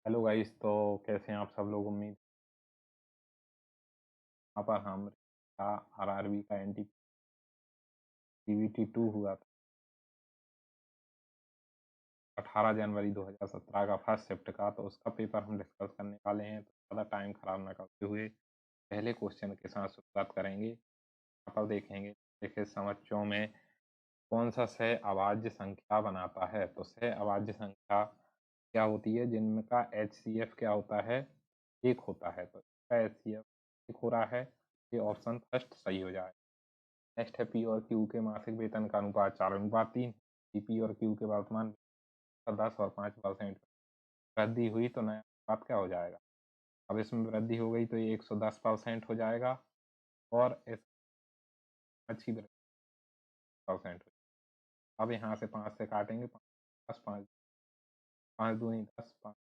Hello guys. तो कैसे हैं आप सब लोग। उम्मीद यहाँ पर हम आरआरबी का एनटीपीवी 2 हुआ था 18 जनवरी 2017 का फर्स्ट शिफ्ट का। तो उसका पेपर हम डिस्कस करने वाले हैं। तो ज़्यादा टाइम खराब ना करते हुए पहले क्वेश्चन के साथ शुरुआत करेंगे। यहाँ पर देखेंगे देखिए समस्याओं में कौन सा सह अभाज्य संख्या बनाता है। तो सह अभाज्य संख्या क्या होती है जिनका HCF क्या होता है, एक होता है। तो इसका HCF एक हो रहा है। ये ऑप्शन फर्स्ट सही हो जाए। नेक्स्ट है पी और क्यू के मासिक वेतन का अनुपात 4:3। पी और क्यू के वर्तमान 10 और 5% वृद्धि हुई तो नया अनुपात क्या हो जाएगा। अब इसमें वृद्धि हो गई तो ये 110% हो जाएगा और इस अच्छी 10% हो। अब यहाँ से 5 से काटेंगे, 10 5 5 दूनी 10 5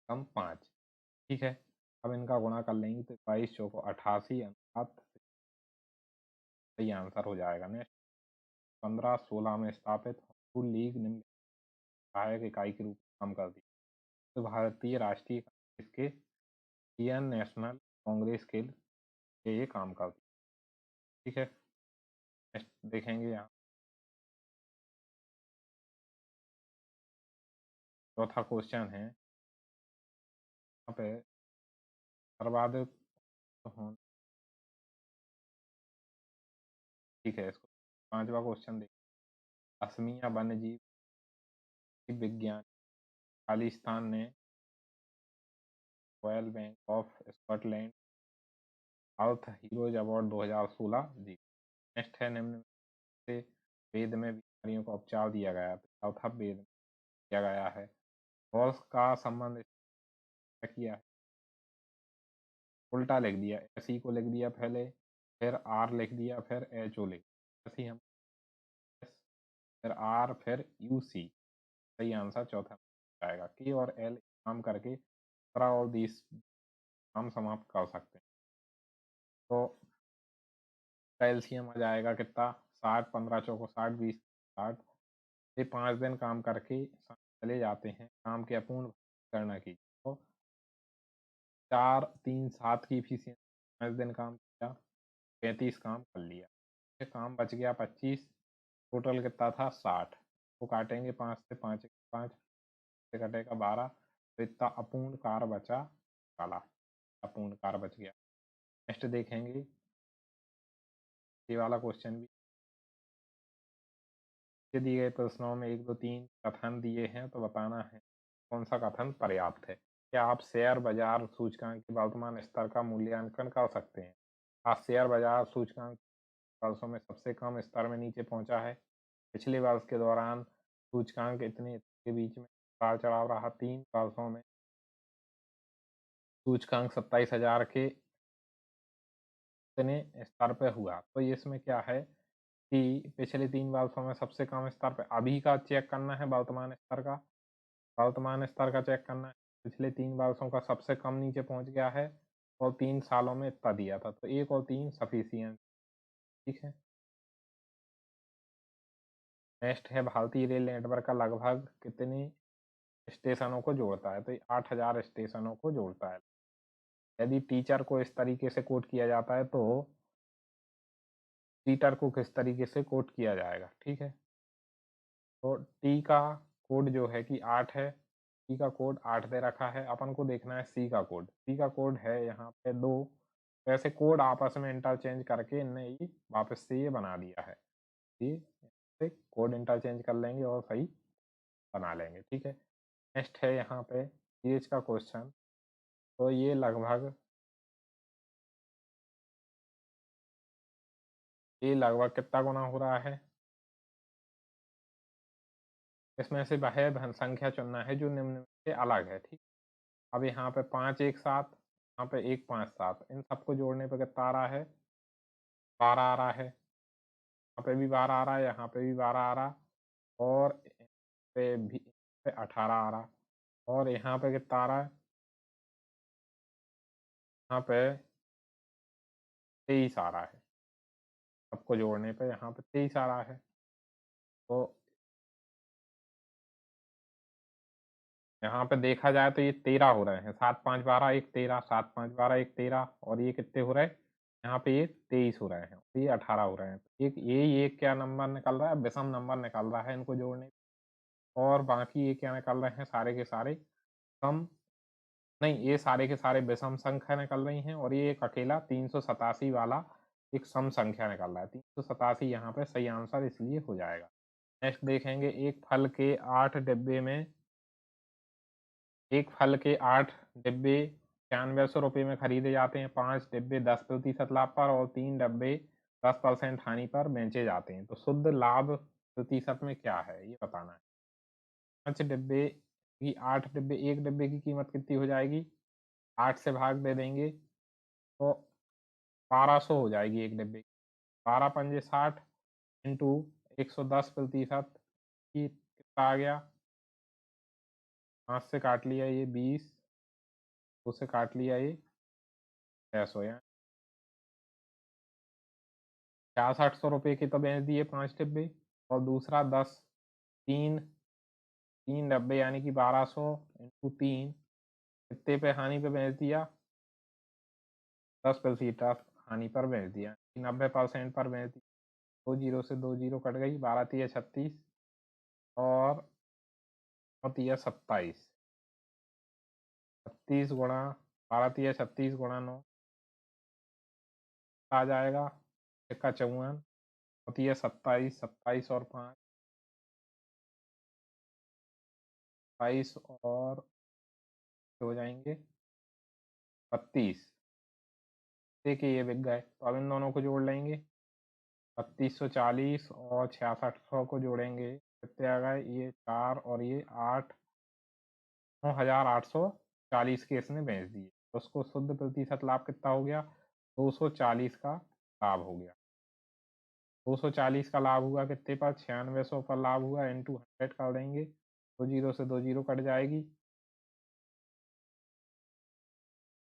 कम 5। ठीक है। अब इनका गुणा कर लेंगे तो 22 चौको 88 अनुपात सही आंसर हो जाएगा। नेक्स्ट 15-16 में स्थापित हुल लीग निम्न सहायक इकाई के रूप में काम करती है। तो भारतीय राष्ट्रीय कांग्रेस के इंडियन नेशनल कांग्रेस के लिए ये काम करती है। ठीक है। नेक्स्ट देखेंगे यहाँ चौथा क्वेश्चन है यहाँ पे सर्वाधिक होने। ठीक है। इसको पांचवा क्वेश्चन देखिए। असमिया वन्य जीव विज्ञान खालिस्तान ने royal bank of Scotland earth heroes award 2016 Jeet. Next है निम्न से वेद में बीमारियों का उपचार दिया गया। तो चौथा वेद में दिया गया है। हॉर्स का संबंध किया है, उल्टा लिख दिया। SE को लिख दिया पहले, फिर R लिख दिया, फिर HO लिख दिया। SE हम S, फिर R, फिर UC। सही आंसर चौथा आएगा। K और L काम करके 15 और 20 काम समाप्त कर सकते हैं। तो कैल्शियम आ जाएगा कितना, 60, 15 चौको 60, 20 60। ये 5 दिन काम करके चले जाते हैं काम के अपूर्ण करने की। तो 4 3 7 की इफिशियंसी 5 दिन काम किया, 35 काम कर लिया। फिर काम बच गया 25। टोटल कितना था 60। वो काटेंगे 5 से, 5 5 से कटेगा 12। तो इतना अपूर्ण कार्य बचा, काला अपूर्ण कार्य बच गया। नेक्स्ट देखेंगे ये वाला क्वेश्चन भी। ये दिए गए प्रश्नों में 1 2 3 कथन दिए हैं तो बताना है कौन सा कथन पर्याप्त है। क्या आप शेयर बाजार सूचकांक के वर्तमान स्तर का मूल्यांकन कर सकते हैं। आज शेयर बाजार सूचकांक वर्षों में सबसे कम स्तर में नीचे पहुंचा है। पिछले वर्ष के दौरान सूचकांक इतने के बीच में उतार चढ़ाव रहा। 3 वर्षों में सूचकांक 27,000 के इतने स्तर पे हुआ। तो इसमें क्या है कि पिछले 3 वर्षों में सबसे कम स्तर पे अभी का चेक करना है, वर्तमान स्तर का। वर्तमान स्तर का चेक करना है। पिछले 3 वर्षों का सबसे कम नीचे पहुंच गया है और 3 सालों में इतना दिया था। तो 1 और 3 सफिशियंट। ठीक है। नेक्स्ट है भारतीय रेल नेटवर्क का लगभग कितने स्टेशनों को जोड़ता है। तो ये 8,000 स्टेशनों को जोड़ता है। यदि टीचर को इस तरीके से कोड किया जाता है तो टीटर को किस तरीके से कोड किया जाएगा। ठीक है। तो टी का कोड जो है कि 8 है। टी का कोड 8 दे रखा है। अपन को देखना है सी का कोड। सी का कोड है यहाँ पे 2। ऐसे कोड आपस में इंटरचेंज करके इनने ये वापस से ये बना दिया है। ये कोड इंटरचेंज कर लेंगे और सही बना लेंगे। ठीक है। नेक्स्ट है यहाँ पे एज का क्वेश्चन। तो ये लगभग कितना गुना हो रहा है। इसमें से वह धन संख्या चुनना है जो निम्न से अलग है। ठीक। अब यहाँ पे 5 1 7, यहाँ पे 1 5 7, इन सबको जोड़ने पे कितना आ रहा है, 12 आ रहा है। यहाँ पे भी 12 आ रहा है, यहाँ पे भी 12 आ रहा, और पे भी पे 18 आ रहा, और यहाँ पे कितना आ रहा है, यहाँ पे 23 आ रहा है। सबको जोड़ने पे यहाँ पे 23 आ रहा है। तो यहाँ पे देखा जाए तो ये 13 हो रहे हैं, 7 5 12 1 13, 7 5 12 1 13, और ये कितने हो रहे हैं, यहाँ पे ये 23 हो रहे हैं, ये 18 हो रहे हैं। एक ये क्या नंबर निकल रहा है, विषम नंबर निकल रहा है इनको जोड़ने, और बाकी ये क्या निकल रहे हैं, सारे के सारे सम, नहीं ये सारे के सारे विषम संख्या निकल रही हैं, और ये एक अकेला 387 वाला एक सम संख्या निकल रहा है। 387 यहाँ पे सही आंसर इसलिए हो जाएगा। नेक्स्ट देखेंगे, एक फल के 8 डिब्बे 9600 रुपये में खरीदे जाते हैं, 5 डिब्बे 10% लाभ पर और 3 डिब्बे 10% हानि पर बेचे जाते हैं, तो शुद्ध लाभ प्रतिशत में क्या है ये बताना है। 5 डिब्बे की 8 डिब्बे, एक डिब्बे की कीमत कितनी हो जाएगी, 8 से भाग दे देंगे तो 1200 हो जाएगी एक डिब्बे की। 12 पंजे 60 इंटू 110% की कितना आ गया, 5 से काट लिया ये 20, 2 से काट लिया ये 600, या 6600 रुपये की तो बेच दिए 5 डिब्बे, और दूसरा 10 तीन 3 डब्बे यानी कि 1200 इंटू 3 कितने पे हानि पे बेच दिया, 10% हानि पर बेच दिया, 90% पर बेच दिया। 2 जीरो से 2 जीरो कट गई, 12 तिया 36 और 9 तिया 27, 36 गुणा 12 तिया 36 गुणा 9 आ जाएगा, इक्का 54, 9 तिया 27, 27 और 5 22 और हो जाएंगे 32, देखिए ये बिक गए, तो अब इन दोनों को जोड़ लेंगे, 3240 और 6600 को जोड़ेंगे, कितने आ गए, ये 4 और ये 8, 9840 के इसने बेच दिए, तो उसको शुद्ध प्रतिशत लाभ कितना हो गया, 240 का लाभ हो गया। 240 का लाभ हुआ कितने पर, 9600 पर लाभ हुआ, इंटू 100 कर देंगे, 2 जीरो से 2 जीरो कट जाएगी,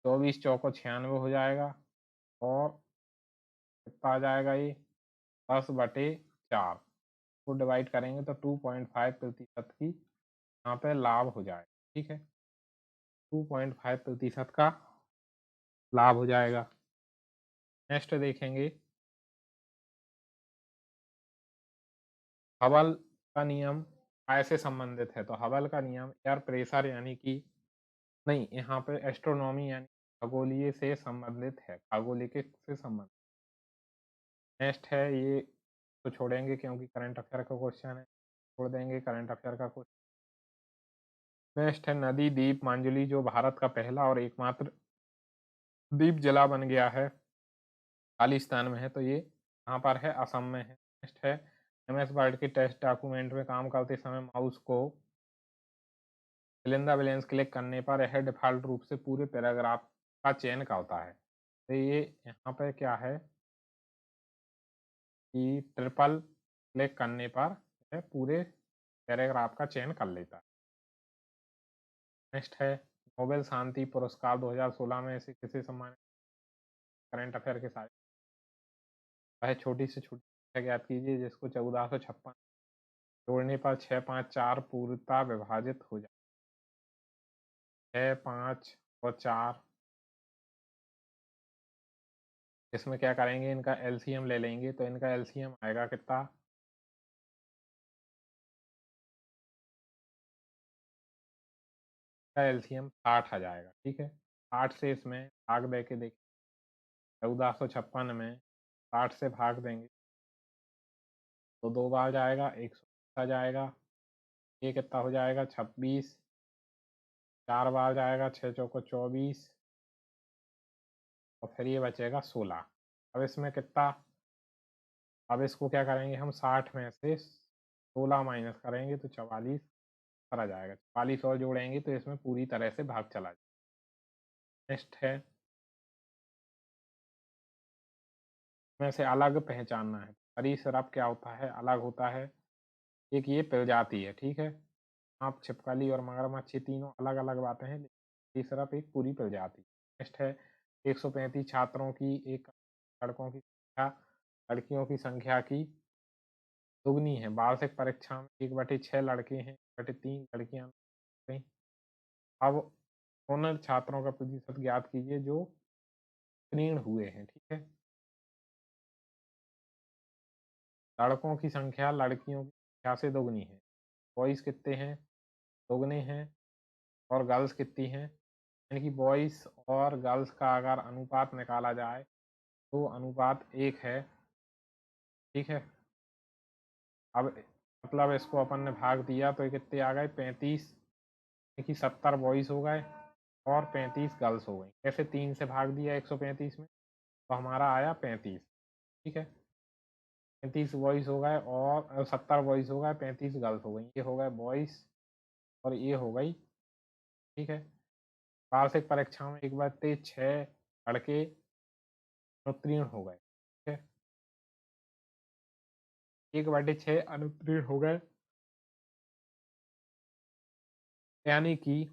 24 चौको 96 हो जाएगा, और कितना आ जाएगा ये 10/4 को डिवाइड करेंगे तो 2.5% की यहाँ पे लाभ हो जाएगा, ठीक है, 2.5% का लाभ हो जाएगा। नेक्स्ट देखेंगे, हबल का नियम ऐसे संबंधित है, तो हबल का नियम एयर प्रेशर यानी कि, नहीं यहाँ पे एस्ट्रोनॉमी यानी खगोलीय से संबंधित है, खगोलिक से संबंधित। नेक्स्ट है ये तो छोड़ेंगे क्योंकि करंट अफेयर का क्वेश्चन है, छोड़ देंगे करंट अफेयर का क्वेश्चन। नेक्स्ट है नदी द्वीप मांजुली, जो भारत का पहला और एकमात्र द्वीप जिला बन गया है, खालिस्तान में है, तो ये कहाँ पर है, असम में है। नेक्स्ट है MS वर्ड के टेस्ट डॉक्यूमेंट में काम करते समय माउस को fill in the blanks click करने पर यह डिफ़ॉल्ट रूप से पूरे पैराग्राफ का चयन करता है, तो ये यहाँ पे क्या है कि ट्रिपल क्लिक करने पर यह पूरे पैराग्राफ का चयन कर लेता है। नेक्स्ट है नोबेल शांति पुरस्कार 2016 में इसे किसे सम्मानित, करंट अफेयर के साथ वह छोटी से छोटी संख्या ज्ञात कीजिए जिसको 1456 जोड़ने पर 6 5 4 पूर्णतः विभाजित हो जाए, 6 5 और 4, इसमें क्या करेंगे, इनका एलसीएम ले लेंगे, तो इनका एलसीएम आएगा कितना, का एलसीएम 60 आ जाएगा, ठीक है। 60 से इसमें भाग दे के देखिए, 1456 में 60 से भाग देंगे तो 2 बार जाएगा, 120 आ जाएगा, ये कितना हो जाएगा 26, 4 बार जाएगा, 6 चौको 24, और फिर ये बचेगा 16। अब इसमें कितना, अब इसको क्या करेंगे हम, 60 में से 16 माइनस करेंगे तो 44 पर आ जाएगा, 44 और जोड़ेंगे तो इसमें पूरी तरह से भाग चला जाएगा। नेक्स्ट है में से अलग पहचानना है, सरीसृप क्या होता है, अलग होता है, एक ये प्रजाति है, ठीक है, सांप छिपकली और मगरमच्छ ये तीनों अलग अलग बातें हैं, सरीसृप एक पूरी प्रजाति। नेक्स्ट है 135 छात्रों की एक लड़कों की संख्या लड़कियों की संख्या की दुगनी है, वार्षिक परीक्षा में 1/6 लड़के हैं, 1/3 लड़कियां। अब उन छात्रों का प्रतिशत ज्ञात कीजिए जो उत्तीर्ण हुए हैं, ठीक है। लड़कों की संख्या लड़कियों की संख्या से दोगुनी है। बॉयज़ कितने हैं? दोगुने हैं। और गर्ल्स कितनी हैं? यानी कि बॉयज़ और गर्ल्स का अगर अनुपात निकाला जाए तो अनुपात 1 है, ठीक है। अब मतलब इसको अपन ने भाग दिया तो ये कितने आ गए 35, यानी कि 70 बॉयज़ हो गए और 35 गर्ल्स हो गई। कैसे 3 से भाग दिया 135 में, तो हमारा आया 35, ठीक है। 35 बॉयज़ हो गए और 70 बॉयज़ हो गए, 35 गर्ल्स हो गई। ये हो गए बॉयज़ और ये हो गई, ठीक है। वार्षिक परीक्षा में 1/6 लड़के अनुत्तीर्ण हो गए, ठीक है। 1/6 अनुत्तीर्ण हो गए, यानी कि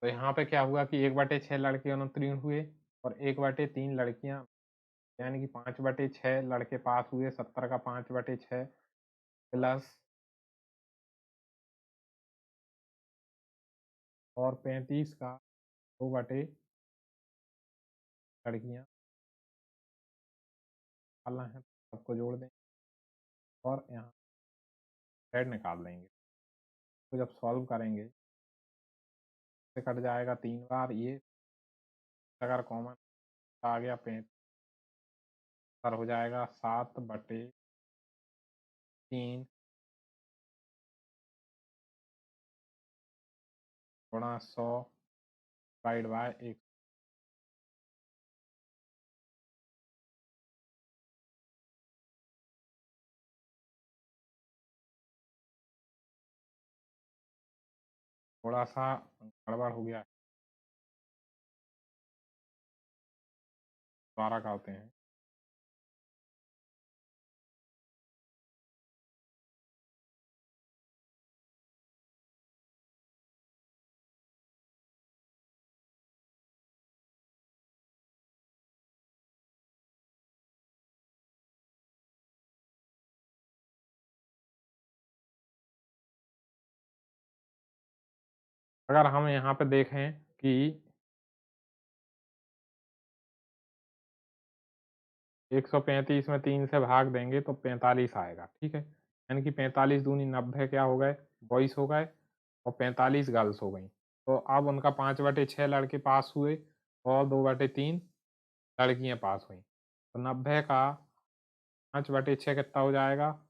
तो यहाँ पे क्या हुआ कि 1/6 लड़के अनुत्तीर्ण हुए और 1/3 लड़कियां, यानी कि 5/6 लड़के पास हुए। 70 का 5/6 प्लस और 35 का 2 लड़कियां निकालना है, सबको जोड़ दें और यहाँ रेड निकाल देंगे। तो जब सॉल्व करेंगे तो कट जाएगा 3 बार ये, अगर कॉमन आ गया 35 हो जाएगा 7/3 गुणा 100 डिवाइड बाय 1। थोड़ा सा गड़बड़ हो गया, दोबारा करते हैं। अगर हम यहाँ पे देखें कि 135 में 3 से भाग देंगे तो 45 आएगा, ठीक है। यानी कि 45 दूनी 90 क्या हो गए, बॉयज़ हो गए और 45 गर्ल्स हो गई। तो अब उनका 5/6 लड़के पास हुए और 2/3 लड़कियां पास हुई। तो 90 का 5/6 कितना हो जाएगा,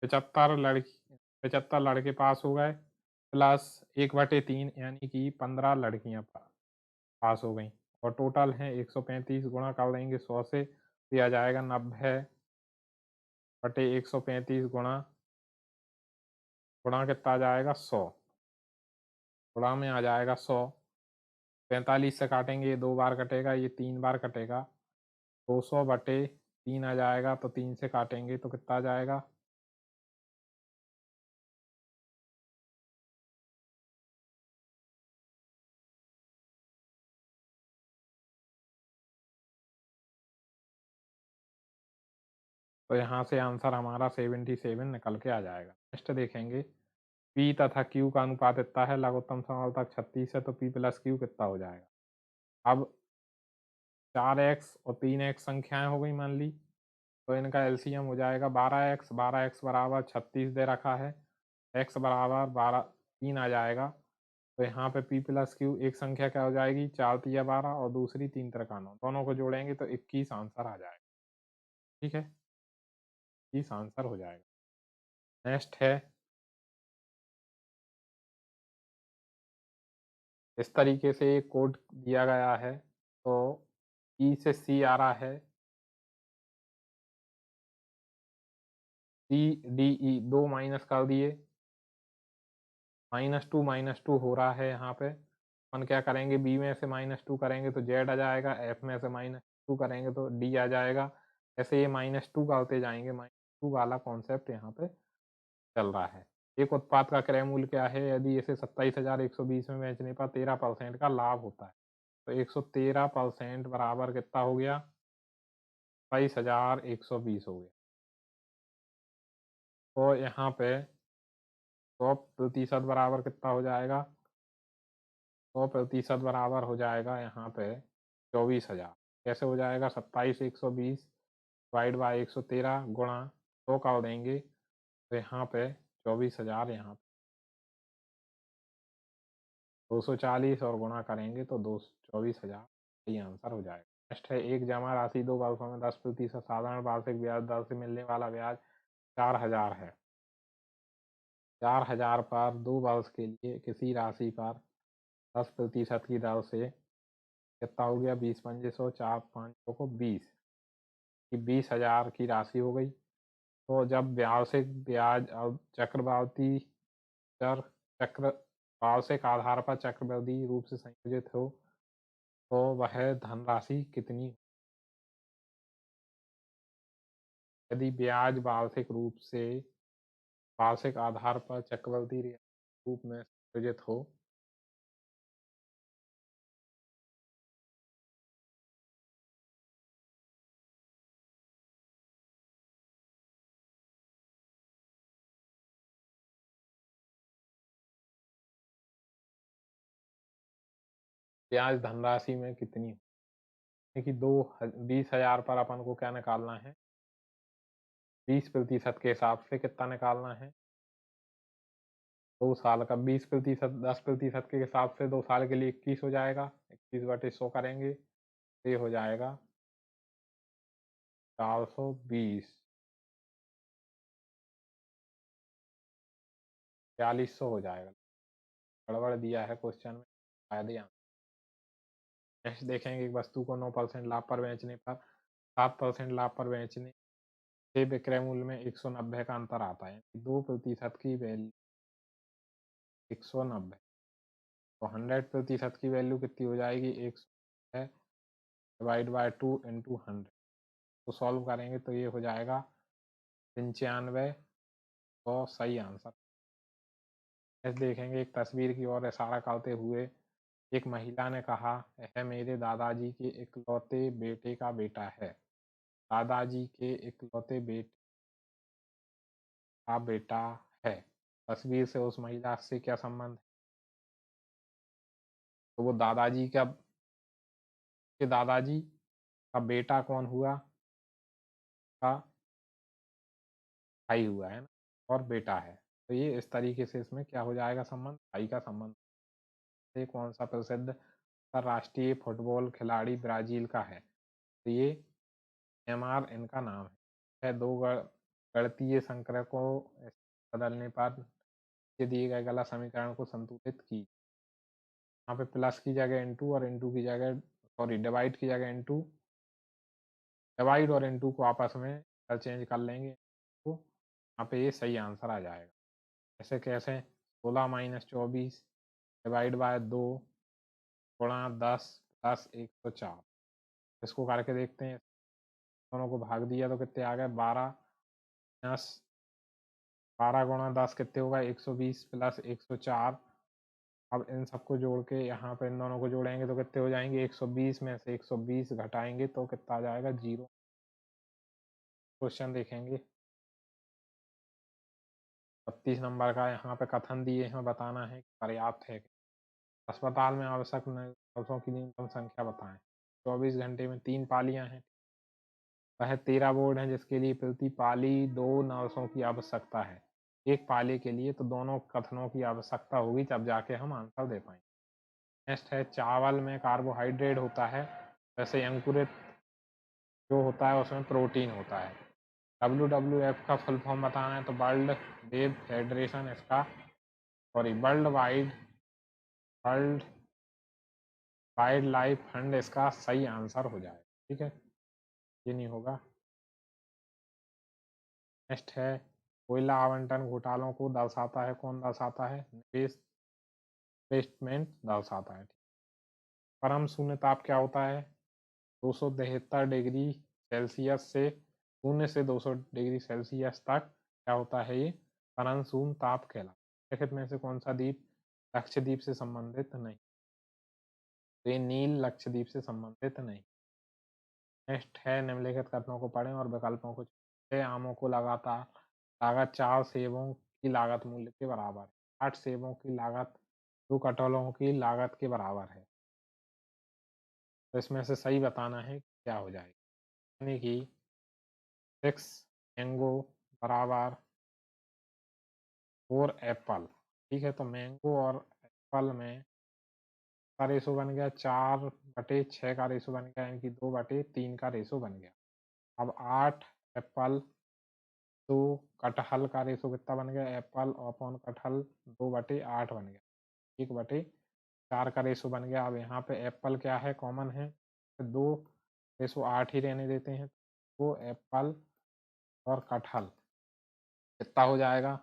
75 लड़के पास हो गए प्लस 1/3 यानी कि 15 लड़कियां पास हो गई। और टोटल है 135 गुणा कर देंगे 100 से, दिया जाएगा 90/135 गुणा कितना आ जाएगा 100, गुणा में आ जाएगा 100। 45 से काटेंगे, ये 2 बार कटेगा, ये 3 बार कटेगा, 200/3 आ जाएगा। तो 3 से काटेंगे तो कितना आ जाएगा, तो यहाँ से आंसर हमारा 77 निकल के आ जाएगा। नेक्स्ट देखेंगे, पी तथा क्यू का अनुपात इतना है, लघुत्तम समावर्तक 36 है, तो पी प्लस क्यू कितना हो जाएगा। अब 4x और 3x संख्याएं हो गई मान ली, तो इनका एलसीएम हो जाएगा 12x। 12x बराबर 36 दे रखा है, x बराबर 3 आ जाएगा। तो यहाँ पे p प्लस क्यू एक संख्या क्या हो जाएगी, 4 तिया 12 और दूसरी 3 तिरका 9, दोनों को जोड़ेंगे तो 21 आंसर आ जाएगा, ठीक है। 21 आंसर हो जाएगा। नेक्स्ट है, इस तरीके से एक कोड दिया गया है, तो ई से सी आ रहा है, सी डी ई 2 माइनस कर दिए, -2 हो रहा है यहाँ पे। अपन क्या करेंगे, बी में से -2 करेंगे तो जेड आ जाएगा, एफ में से -2 करेंगे तो डी आ जाएगा। ऐसे ये -2 करते जाएंगे, -2 वाला कॉन्सेप्ट यहाँ पे चल रहा है। एक उत्पाद का क्रय मूल्य क्या है, यदि इसे 27,120 में बेचने पर 13% का लाभ होता है, तो 113% बराबर कितना हो गया, 27,120 हो गया। तो यहाँ पे 100% बराबर कितना हो जाएगा? 100% बराबर हो जाएगा यहाँ पे 24,000। कैसे हो जाएगा? 27,120 डिवाइड बाई 113 गुणा 100 कर देंगे तो यहाँ पे 24,000, यहाँ 240 और गुणा करेंगे तो 24,000 ये आंसर हो जाएगा। नेक्स्ट है, एक जमा राशि 2 वर्षों में 10% साधारण वार्षिक ब्याज दर से मिलने वाला ब्याज 4,000 है। 4,000 पर 2 वर्ष के लिए किसी राशि पर 10% की दर से कितना हो गया? 20 पंजे 100, 4 5 को 20 की 20,000 की राशि हो गई। तो जब व्यावसायिक ब्याज और चक्रवर्ती चर चक्र वार्षिक आधार पर चक्रवृद्धि रूप से संयोजित हो तो वह धनराशि कितनी? यदि ब्याज वार्षिक आधार पर चक्रवृद्धि रूप में संयोजित हो ब्याज धनराशि में कितनी हो कि 20,000 पर अपन को क्या निकालना है? 20% के हिसाब से कितना निकालना है? 2 साल का 20%, 10% के हिसाब से 2 साल के लिए 21 हो जाएगा। 21/100 करेंगे तो ये हो जाएगा 420। 4200 हो जाएगा। गड़बड़ दिया है क्वेश्चन में, शायद ही। नेक्स्ट देखेंगे, एक वस्तु को 9% लाभ पर बेचने पर 7% लाभ पर बेचने से विक्रय मूल्य में 190 का अंतर आता है। 2% की वैल्यू 190, तो 100% की वैल्यू कितनी हो जाएगी? 100 डिवाइड बाय 2 इंटू 100। तो सॉल्व करेंगे तो ये हो जाएगा 95। तो सही आंसर। नेक्स्ट देखेंगे, एक तस्वीर की ओर इशारा करते हुए एक महिला ने कहा, यह मेरे दादाजी के इकलौते बेटे का बेटा है। दादाजी के इकलौते बेटे का बेटा है। तस्वीर से उस महिला से क्या संबंध है? तो वो दादाजी के दादाजी का बेटा कौन हुआ? का भाई हुआ है ना, और बेटा है। तो ये इस तरीके से इसमें क्या हो जाएगा? संबंध भाई का संबंध। ये कौन सा प्रसिद्ध अंतर्राष्ट्रीय फुटबॉल खिलाड़ी ब्राजील का है? तो ये नेमार इनका नाम है। दो गणितीय संक्रमणों को बदलने पर दिए गए गलत समीकरण को संतुलित की। यहाँ पे प्लस की जगह इनटू और इनटू की जगह, सॉरी, डिवाइड की जगह इनटू, डिवाइड और इनटू को आपस में चेंज कर लेंगे तो यहाँ पे ये सही आंसर आ जाएगा। ऐसे कैसे? 16 - 24 डिवाइड बाय 2 गुणा 10 प्लस 104। इसको करके देखते हैं। दोनों को भाग दिया तो कितने आ गए? 12 10 12 गुणा 10 कितने होगा? 120 प्लस 104। अब इन सबको जोड़ के यहाँ पे इन दोनों को जोड़ेंगे तो कितने हो जाएंगे? 120 में से 120 घटाएंगे तो कितना आ जाएगा? 0। क्वेश्चन देखेंगे 32 नंबर का। यहाँ पे कथन दिए हैं, बताना है कि पर्याप्त है। अस्पताल में आवश्यक नर्सों की न्यूनतम संख्या बताएं। 24 घंटे में 3 पालियां हैं। वह 13 बोर्ड हैं जिसके लिए प्रति पाली 2 नर्सों की आवश्यकता है। एक पाली के लिए तो दोनों कथनों की आवश्यकता होगी, तब जाके हम आंसर दे पाएंगे। नेक्स्ट है, चावल में कार्बोहाइड्रेट होता है, वैसे अंकुरित जो होता है उसमें प्रोटीन होता है। WWF का फुल फॉर्म बताना है तो वर्ल्ड वेब फेडरेशन इसका, sorry, world wild life fund इसका सही आंसर हो जाएगा। ठीक है, ये नहीं होगा। नेक्स्ट है, कोयला आवंटन घोटालों को दर्शाता है। कौन दर्शाता है? निवेश इन्वेस्टमेंट दर्शाता है। परम शून्य ताप क्या होता है? 273 डिग्री सेल्सियस से, 0 से 200 डिग्री सेल्सियस तक क्या होता है? ये परम शून्य ताप कहलाता है। निम्नलिखित में से कौन सा द्वीप लक्षद्वीप से संबंधित नहीं? तो ये नील लक्षद्वीप से संबंधित नहीं। नेक्स्ट है, निम्नलिखित कथनों को पढ़ें और विकल्पों को चुनें। आमों को लगातार लागत 4 सेबों की लागत मूल्य के बराबर है। 8 सेबों की लागत 2 कटहलों की लागत के बराबर है। तो इसमें से सही बताना है कि क्या हो जाएगा। यानी कि 6 मैंगो बराबर 4 एप्पल। ठीक है, तो मैंगो और एप्पल में का रेशो बन गया 4/6 का रेशो बन गया, यानी कि 2/3 का रेशो बन गया। अब 8 एप्पल तो कटहल का रेशो कितना बन गया, एप्पल अपॉन कटहल 2/8 बन गया, 1/4 का रेशो बन गया। अब यहाँ पे एप्पल क्या है, कॉमन है, तो 2/8 ही रहने देते हैं। तो एप्पल और कटहल कितना हो जाएगा,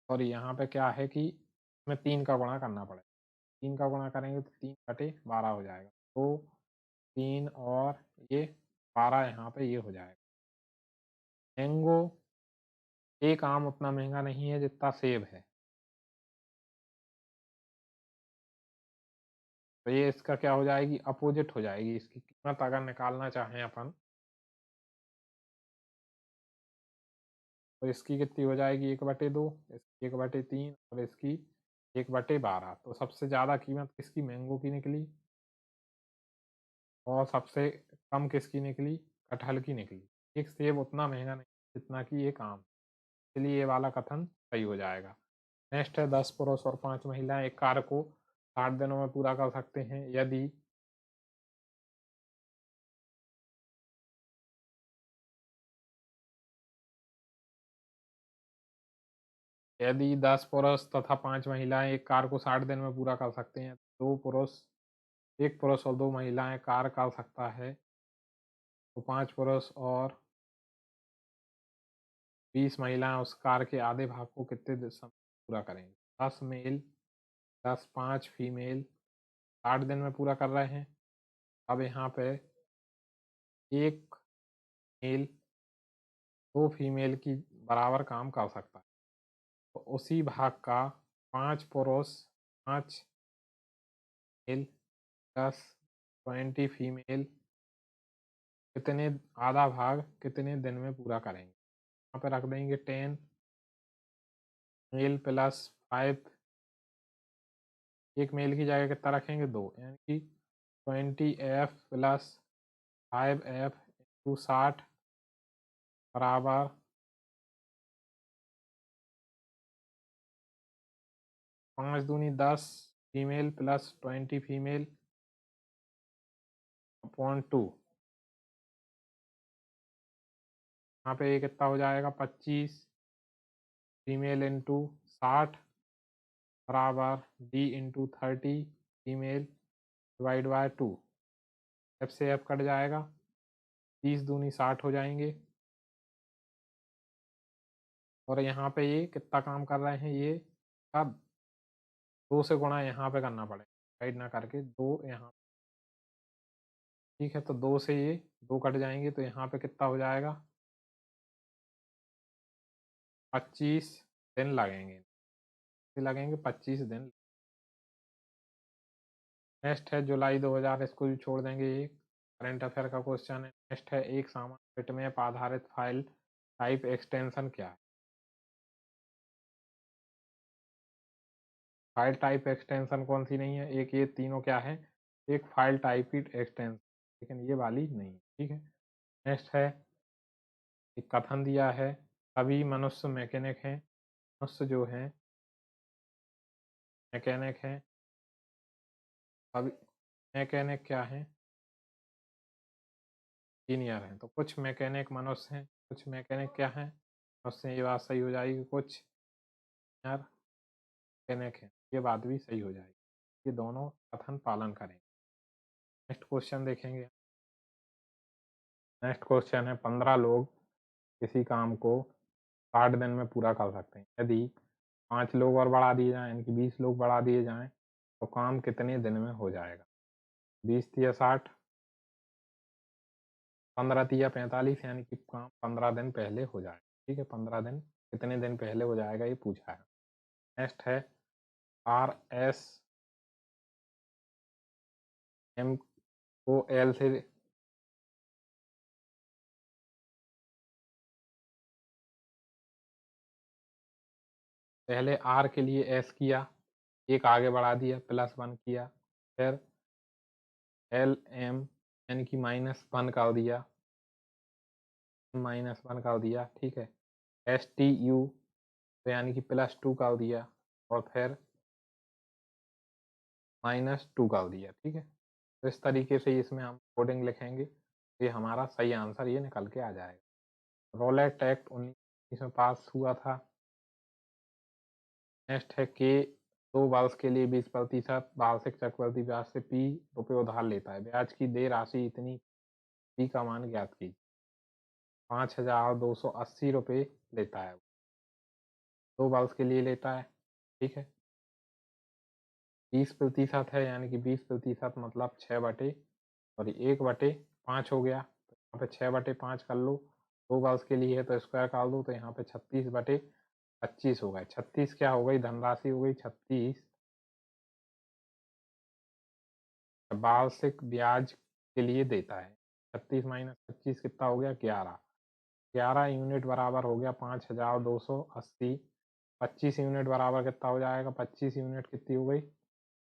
और यहाँ पे क्या है कि इसमें 3 का गुणा करना पड़ेगा। 3 का गुणा करेंगे तो 3/12 हो जाएगा। तो 3 और ये 12 यहाँ पे ये हो जाएगा। मैंगो, एक आम उतना महंगा नहीं है जितना सेब है, तो ये इसका क्या हो जाएगी, अपोजिट हो जाएगी। इसकी कीमत अगर निकालना चाहें अपन, तो इसकी कितनी हो जाएगी, 1/2, इसकी 1/3 और इसकी 1/12। तो सबसे ज़्यादा कीमत किसकी, मैंगो की निकली, और सबसे कम किसकी निकली, कटहल की निकली। एक सेब उतना महंगा नहीं जितना कि एक आम, इसलिए ये वाला कथन सही हो जाएगा। नेक्स्ट है 10 पुरुष और 5 महिलाएं एक कार्य को 60 दिनों में पूरा कर सकते हैं यदि 10 पुरुष तथा 5 महिलाएं एक कार्य को 60 दिन में पूरा कर सकते हैं, एक पुरुष और 2 महिलाएं कार्य कर सकता है, तो 5 पुरुष और 20 महिलाएं उस कार्य के आधे भाग को कितने समय पूरा करेंगे। 10 मेल 10 5 फीमेल 60 दिन में पूरा कर रहे हैं। अब यहाँ पे एक मेल 2 फीमेल की बराबर काम कर सकता है, तो उसी भाग का 5 पुरुष 5 मेल प्लस 20 फीमेल कितने आधा भाग कितने दिन में पूरा करेंगे। यहाँ पे रख देंगे 10 मेल प्लस 5, एक मेल की जगह कितना रखेंगे 2, यानी कि 20F प्लस 5F इंटू 60 बराबर 5 दूनी 10 फीमेल प्लस 20 फीमेल अपॉन 2। यहाँ पे ये कितना हो जाएगा 25 फीमेल इंटू 60 बराबर D into 30 female divide by 2। F से एफ कट जाएगा, 30 दूनी 60 हो जाएंगे, और यहाँ पे ये कितना काम कर रहे हैं, ये अब 2 से गुणा यहाँ पे करना पड़ेगा, डिवाइड ना करके 2 यहाँ। ठीक है, तो 2 से ये 2 कट जाएंगे, तो यहाँ पे कितना हो जाएगा 25 दिन लगेंगे, 25 दिन। नेक्स्ट है जुलाई 2000, इसको भी छोड़ देंगे, ये करंट अफेयर का क्वेश्चन है। नेक्स्ट है एक सामान्य बिटमैप आधारित फाइल टाइप एक्सटेंशन क्या है। फाइल टाइप एक्सटेंशन कौन सी नहीं है, एक ये तीनों क्या है, एक फाइल टाइप एक्सटेंशन, लेकिन ये वाली नहीं। ठीक है, नेक्स्ट है एक कथन दिया है, सभी मनुष्य मैकेनिक हैं, मनुष्य जो है मैकेनिक हैं, सभी मैकेनिक क्या है, इंजीनियर हैं। तो कुछ मैकेनिक मनुष्य हैं, कुछ मैकेनिक क्या है, मनुष्य। ये बात सही हो जाएगी, कुछ इंजीनियर मैकेनिक है, ये बात भी सही हो जाएगी। ये दोनों कथन पालन करें। नेक्स्ट क्वेश्चन देखेंगे। नेक्स्ट क्वेश्चन है 15 लोग किसी काम को 60 दिन में पूरा कर सकते हैं, यदि 5 लोग और बढ़ा दिए जाएं, यानी कि 20 लोग बढ़ा दिए जाएं, तो काम कितने दिन में हो जाएगा। 20 तिया 60, 15 तिया 45, यानी कि काम 15 दिन पहले हो जाएगा। ठीक है, 15 दिन कितने दिन पहले हो जाएगा ये पूछा है। नेक्स्ट है RSMOL से पहले r के लिए s किया, एक आगे बढ़ा दिया, +1 किया, फिर lm यानी कि -1 कर दिया, -1 कर दिया, ठीक है। stu तो यानी कि +2 कर दिया और फिर -2 कर दिया, ठीक है। तो इस तरीके से इसमें हम कोडिंग लिखेंगे, ये हमारा सही आंसर ये निकल के आ जाएगा। रॉलेट एक्ट 19 में पास हुआ था। नेक्स्ट है कि 2 वर्ष के लिए 20% वार्षिक चक्रवृद्धि ब्याज से रुपये उधार लेता है। ब्याज की देय राशि इतनी, पी का मान ज्ञात कीजिए। 5,280 रुपये लेता है, 2 वर्ष के लिए लेता है, ठीक है। 20% है यानी कि 20% मतलब 1/5 हो गया, तो यहाँ पे 6/5 कर लो। 2 वर्ष के लिए है तो स्क्वायर कर दो, तो यहाँ पे 36/25 हो गए। 36 क्या हो गई, धनराशि हो गई 36 वार्षिक ब्याज के लिए देता है। 36 माइनस 25 कितना हो गया, 11। 11 यूनिट बराबर हो गया 5,280। 25 यूनिट बराबर कितना हो जाएगा, 25 यूनिट कितनी हो गई,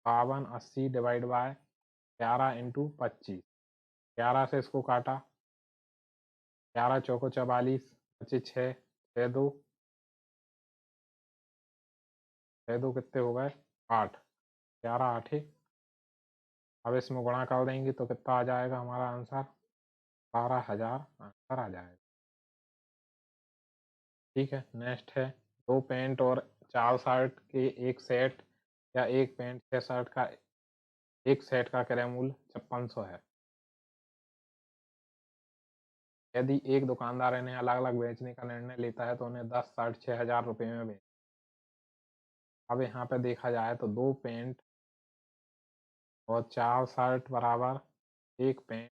5280 डिवाइड बाय 11 इंटू 25। 11 से इसको काटा, 11 चौको 44, 25 6, 6 2, 6 2 कितने हो गए, 8। 11 8, अब इसमें गुणा कर देंगे तो कितना आ जाएगा हमारा आंसर, 12,000 आंसर आ जाएगा, ठीक है। नेक्स्ट है 2 पैंट और 4 शर्ट के एक सेट या एक पैंट 6 शर्ट का एक सेट का क्रय मूल्य 5600 है। यदि एक दुकानदार इन्हें अलग अलग बेचने का निर्णय लेता है तो उन्हें 10 शर्ट 6,000 रुपये में बेच। अब यहाँ पे देखा जाए तो 2 पैंट और 4 शर्ट बराबर एक पैंट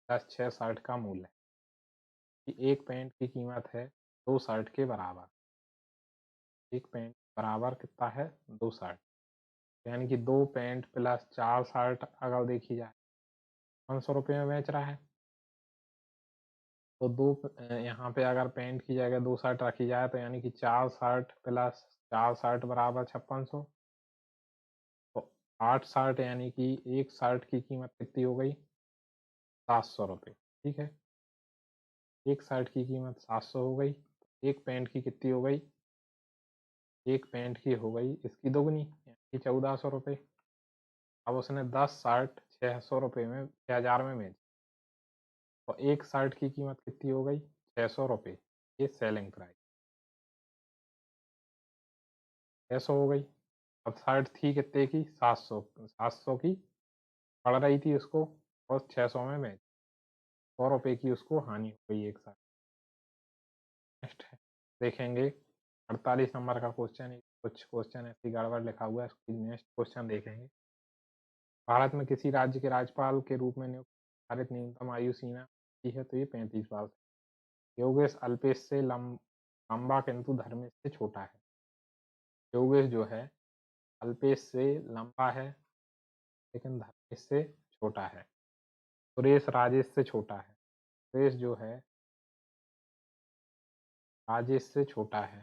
प्लस 6 शर्ट का मूल्य है कि एक पैंट की कीमत है 2 शर्ट के बराबर। एक पैंट बराबर कितना है, 2 शर्ट, यानी कि 2 पैंट प्लस 4 शर्ट अगर देखी जाए 500 रुपये में बेच रहा है। तो यहाँ पे अगर पैंट की जगह 2 शर्ट रखी जाए तो यानी कि 4 शर्ट प्लस 4 शर्ट बराबर 5600। तो 8 शर्ट यानी कि एक शर्ट की कीमत कितनी हो गई, 700 रुपये, ठीक है। एक शर्ट की कीमत 700 हो गई, एक पैंट की कितनी हो गई, एक पैंट की हो गई इसकी दोगुनी यानी कि 1400 रुपये। अब उसने 10 शर्ट 600 रुपये में 6,000 में बेची, और एक शर्ट की कीमत कितनी हो गई, 600 रुपये, ये सेलिंग प्राइस 600 हो गई। अब शर्ट थी कितने की, 700, 700 की पड़ रही थी उसको और 600 में बेच, 100 रुपये की उसको हानि हो गई एक साथ। नेक्स्ट है देखेंगे 48 नंबर का क्वेश्चन, कुछ क्वेश्चन ऐसी गड़बड़ लिखा हुआ है, उसकी नेक्स्ट क्वेश्चन देखेंगे। भारत में किसी राज्य के राज्यपाल के रूप में नियुक्त निर्धारित न्यूनतम आयु सीमा की है तो ये 35 वर्ष। योगेश अल्पेश से लंबा किंतु धर्मेश से छोटा है। योगेश जो है अल्पेश से लंबा है लेकिन धर्मेश से छोटा है। सुरेश राजेश से छोटा है। सुरेश जो है राजेश से छोटा है,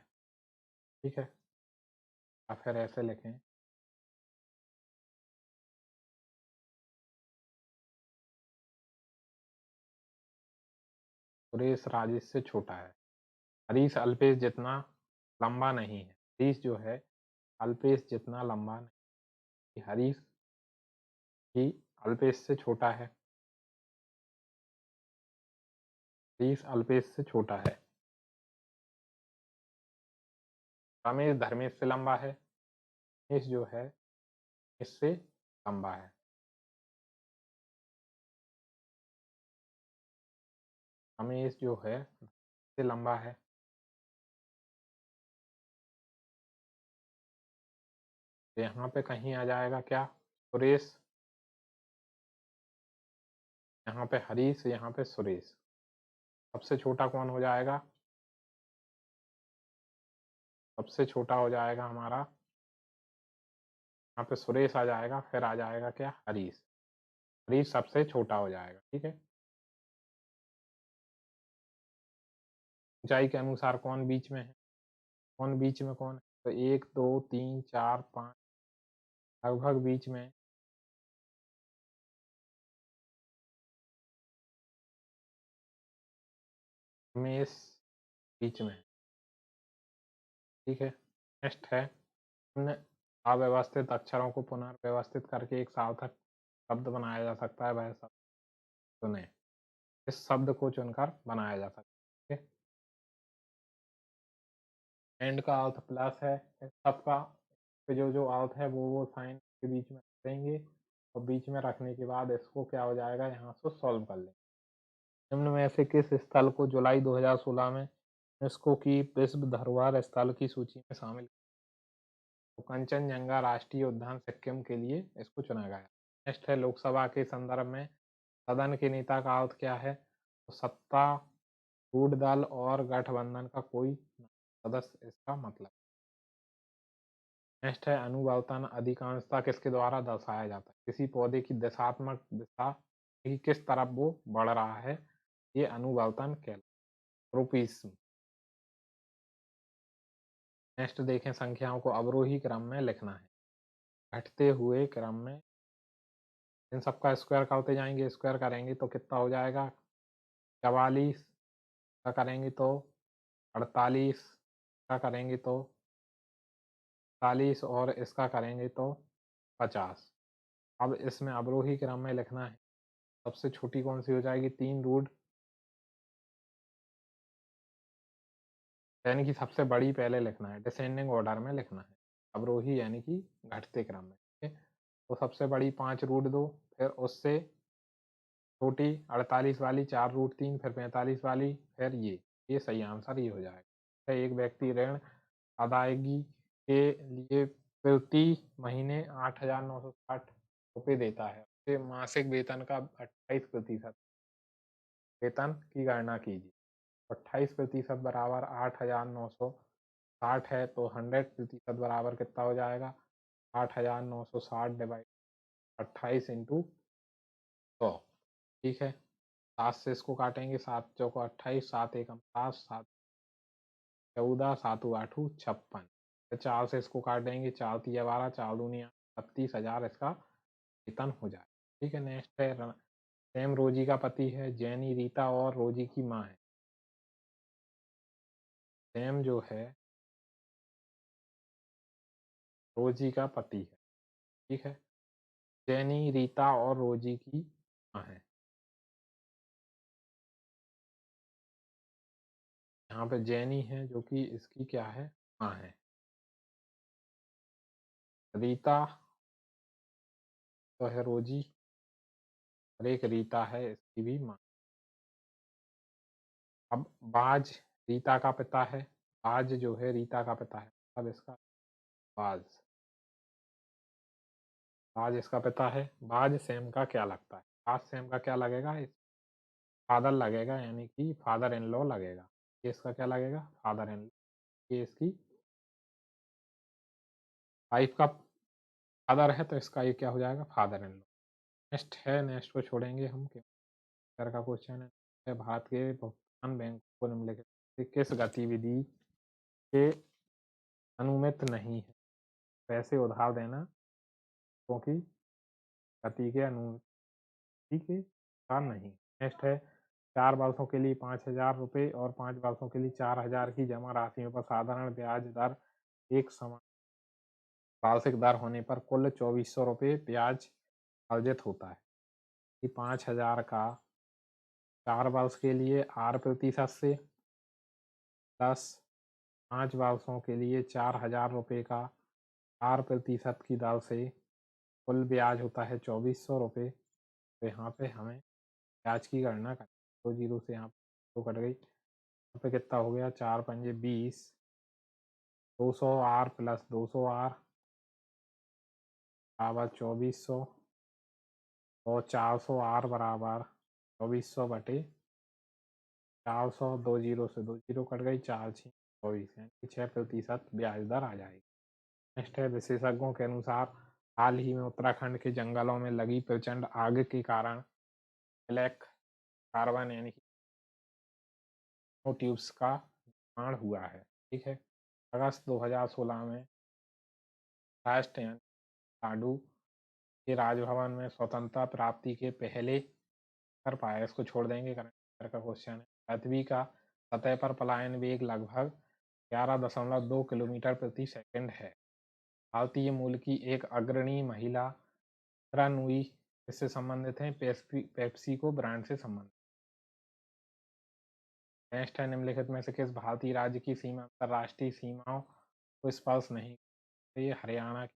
ठीक है। या फिर ऐसे लिखें, सुरेश राजेश से छोटा है। हरीश अल्पेश जितना लंबा नहीं है। हरीश जो है अल्पेश जितना लंबा नहीं, हरीश ही अल्पेश से छोटा है। हरीश अल्पेश से छोटा है। रमेश धर्मेश से लंबा है। रमेश जो है इससे लंबा है। रमेश जो है से लंबा है। तो यहाँ पे कहीं आ जाएगा क्या, सुरेश, यहाँ पे हरीश, यहाँ पे सुरेश। सबसे छोटा कौन हो जाएगा, सबसे छोटा हो जाएगा हमारा, यहाँ पे सुरेश आ जाएगा, फिर आ जाएगा क्या, हरीश। हरीश सबसे छोटा हो जाएगा, ठीक है। ऊंचाई के अनुसार कौन बीच में है, कौन बीच में कौन है, तो 1 2 3 4 5 लगभग बीच में रमेश बीच में, ठीक है। नेक्स्ट है अन्य अव्यवस्थित अक्षरों को पुनर्व्यवस्थित करके एक सार्थक शब्द बनाया जा सकता है, वह शब्द चुनें। इस शब्द को चुनकर बनाया जा सकता है। एंड का अर्थ प्लस है, सबका जो अर्थ है वो साइन के बीच में रखेंगे और बीच में रखने के बाद इसको क्या हो जाएगा, यहाँ से सॉल्व कर लेंगे। निम्न में से किस स्थल को जुलाई 2016 में यूनेस्को की विश्व धरोहर स्थल की सूची में शामिल, तो कंचनजंगा राष्ट्रीय उद्यान सिक्किम के लिए इसको चुना गया। नेक्स्ट है लोकसभा के संदर्भ में सदन के नेता का अर्थ क्या है, तो सत्तारूढ़ दल और गठबंधन का कोई सदस्य इसका मतलब। नेक्स्ट है अनुवर्तन अधिकांशतः किसके द्वारा दर्शाया जाता है, किसी पौधे की दिशात्मक दिशा की किस तरफ वो बढ़ रहा है, ये अनुवर्तन कहलाता है, रूपीज्म। नेक्स्ट देखें संख्याओं को अवरोही क्रम में लिखना है, घटते हुए क्रम में इन सबका स्क्वायर करते जाएंगे, स्क्वायर करेंगे तो कितना हो जाएगा 44 का करेंगे तो 48 का करेंगे तो 40 और इसका करेंगे तो 50। अब इसमें अवरोही क्रम में लिखना है, सबसे छोटी कौन सी हो जाएगी 3 रूट, यानी कि सबसे बड़ी पहले लिखना है, डिसेंडिंग ऑर्डर में लिखना है, अवरोही यानी कि घटते क्रम में, ठीक है। तो सबसे बड़ी 5 रूट 2, फिर उससे छोटी 48 वाली 4 रूट 3, फिर 45 वाली, फिर ये सही आंसर ये हो जाएगा। एक व्यक्ति ऋण अदायगी के लिए प्रति महीने 8,960 रुपये देता है, उसे मासिक वेतन का 28% वेतन की गणना कीजिए। 28% बराबर 8,960 है, तो 100% बराबर कितना हो जाएगा 8,960 डिवाइड 28 इंटू 100, ठीक है। 7 से इसको काटेंगे, 7 चौको 28, 7 एकम 7, 7 14, 7 आठू 56, 4 से इसको काटेंगे, 4 तिया 12, 4 दूनी 32,000 इसका वेतन हो जाए, ठीक है। नेक्स्ट है सैम रोजी का पति है, जैनी रीता और रोजी की माँ है। सैम जो है रोजी का पति है, ठीक है। जैनी रीता और रोजी की माँ है। यहाँ पे जैनी है जो कि इसकी क्या है, माँ है। रीता तो है रोजी और एक रीता है इसकी भी माँ। अब बाज रीता का पिता है, बाज जो है रीता का पिता है, अब इसका बाज, बाज इसका पिता है। बाज सैम का क्या लगता है, बाज सैम का क्या लगेगा, फादर लगेगा, यानी कि फादर इन लॉ लगेगा। ये इसका क्या लगेगा, फादर इन लॉ, ये इसकी वाइफ का फादर है, तो इसका ये क्या हो जाएगा फादर इन लॉ। नेक्स्ट है, नेक्स्ट को छोड़ेंगे हम, कर का क्वेश्चन है भारत के भुगतान बैंक को निम्नलिखित से किस गतिविधि के अनुमित नहीं है, पैसे उधार देना क्योंकि गति के अनुमति के काम नहीं। नेक्स्ट है 4 वर्षों के लिए 5,000 रुपये और 5 वर्षों के लिए 4,000 की जमा राशियों पर साधारण ब्याज दर एक समान वार्षिक दर होने पर कुल 2,400 रुपये ब्याज अर्जित होता है कि 5,000 का 4 वर्ष के लिए 8% से प्लस 5 वर्षों के लिए 4,000 रुपये का 4% की दर से कुल ब्याज होता है 2,400 रुपये। तो यहाँ पे हमें ब्याज की गणना करनी, 2 जीरो से यहाँ तो कट गई, यहाँ पे कितना हो गया 4 पंजे 20, 200 आर प्लस 200 आर बराबर 2,400 और 400 आर बराबर 2,400 बटे 400, 2 जीरो से 2 जीरो कट गई, 4 6 24, यानी 6% ब्याज दर आ जाएगी। नेक्स्ट है विशेषज्ञों के अनुसार हाल ही में उत्तराखंड के जंगलों में लगी प्रचंड आग के कारण ब्लैक कार्बन यानी कि ट्यूब्स का निर्माण हुआ है, ठीक है। अगस्त 2016 में राष्ट्र यानी लाडू के राजभवन में स्वतंत्रता प्राप्ति के पहले कर पाया। इसको छोड़ देंगे, करंट अफेयर का क्वेश्चन है। पृथ्वी का सतह पर पलायन वेग लगभग 11.2 किलोमीटर प्रति सेकंड है। भारतीय मूल की एक अग्रणी महिला नुई इससे संबंधित हैं, पेप्सिको ब्रांड से संबंधित। नेक्स्ट है, निम्नलिखित में से किस भारतीय राज्य की सीमा अंतर्राष्ट्रीय सीमाओं को स्पर्श नहीं, तो ये हरियाणा की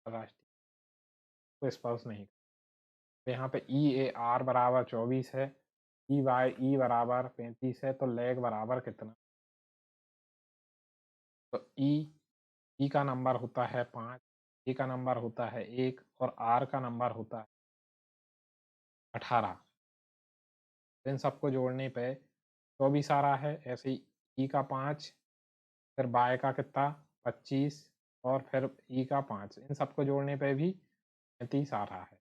अंतर्राष्ट्रीय को स्पर्श नहीं। तो यहाँ पे EAR बराबर 24 है, EYE बराबर 35 है, तो लेग बराबर कितना? तो E का नंबर होता है 5, E का नंबर होता है 1 और R का नंबर होता है 18। इन सबको जोड़ने पे 24 आ रहा है। ऐसे ही E का 5, फिर Y का कितना 25 और फिर E का 5, इन सबको जोड़ने पे भी 35 आ रहा है।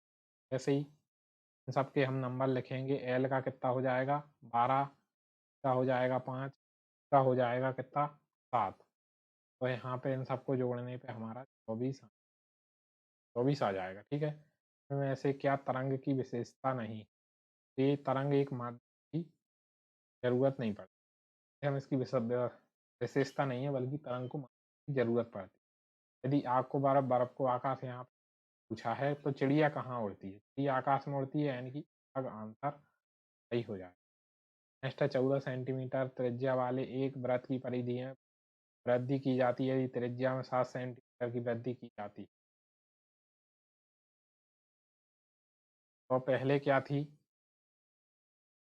ऐसे ही इन सबके हम नंबर लिखेंगे। L का कितना हो जाएगा 12, का हो जाएगा 5, का हो जाएगा कितना 7। तो यहाँ पे इन सबको जोड़ने पे हमारा 24 आ जाएगा। ठीक है, इसमें ऐसे क्या तरंग की विशेषता नहीं, ये तरंग एक माध्यम की जरूरत नहीं पड़ती, हम इसकी विशेषता नहीं है बल्कि तरंग को माध्यम की जरूरत पड़ती है। यदि आग को बर्फ को आकाश यहाँ पूछा है तो चिड़िया कहाँ उड़ती है? चिड़िया आकाश में उड़ती है, यानी कि आंसर सही हो जाए। नेक्स्ट है, 14 सेंटीमीटर त्रिज्या वाले एक वृत्त की परिधि में वृद्धि की जाती है यदि त्रिज्या में 7 सेंटीमीटर की वृद्धि की जाती है। तो पहले क्या थी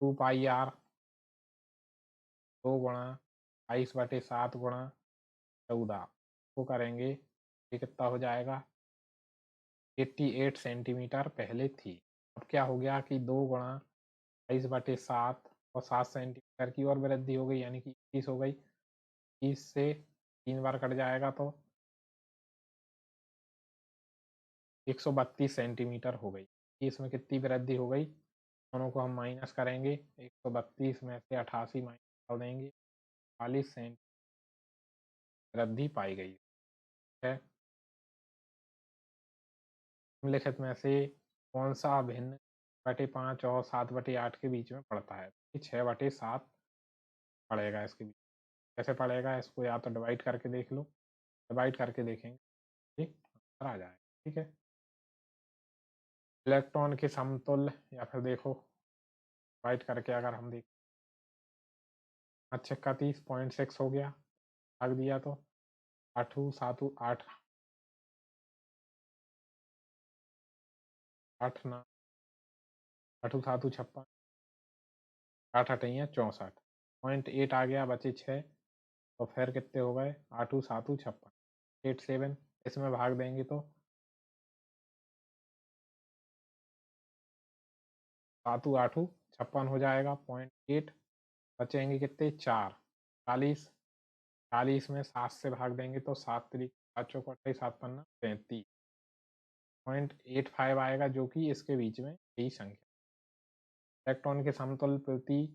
2πr 2 गुणा 22/7 गुणा 14 को करेंगे, ये कितना हो जाएगा 88 सेंटीमीटर पहले थी। अब क्या हो गया कि 2 गुणा 22/7 और 7 सेंटीमीटर की और वृद्धि हो गई, यानी कि 21 हो गई। 30 से 3 बार कट जाएगा तो 132 सेंटीमीटर हो गई। इसमें कितनी वृद्धि हो गई, दोनों को हम माइनस करेंगे। 132 में से 88 माइनस कर देंगे, 40 सेंटीमीटर वृद्धि पाई गई है। निम्नलिखित में से कौन सा अभिन्न 6/5 और 7/8 के बीच में पड़ता है? 6/7 पड़ेगा इसके बीच। कैसे पड़ेगा, इसको या तो डिवाइड करके देख लो, डिवाइड करके देखेंगे ठीक आंसर आ जाएगा। ठीक है, इलेक्ट्रॉन के समतुल्य, या फिर देखो डिवाइड करके अगर हम देखें, अच्छा का 30.6 हो गया, भाग दिया तो 8 7 8 8 ना 8 7 56, 8 8 64, 0.8 आ गया, बचे 6। तो फिर कितने हो गए 8 7 56, 87। इसमें भाग देंगे तो 7 8 56 हो जाएगा, 0.8 बचेंगे कितने 4, 40। 40 में 7 से भाग देंगे तो 7 3 7 चौक 28 7 पन्ना 35, 0.85 आएगा, जो कि इसके बीच में यही संख्या। इलेक्ट्रॉन के समतुल्य प्रति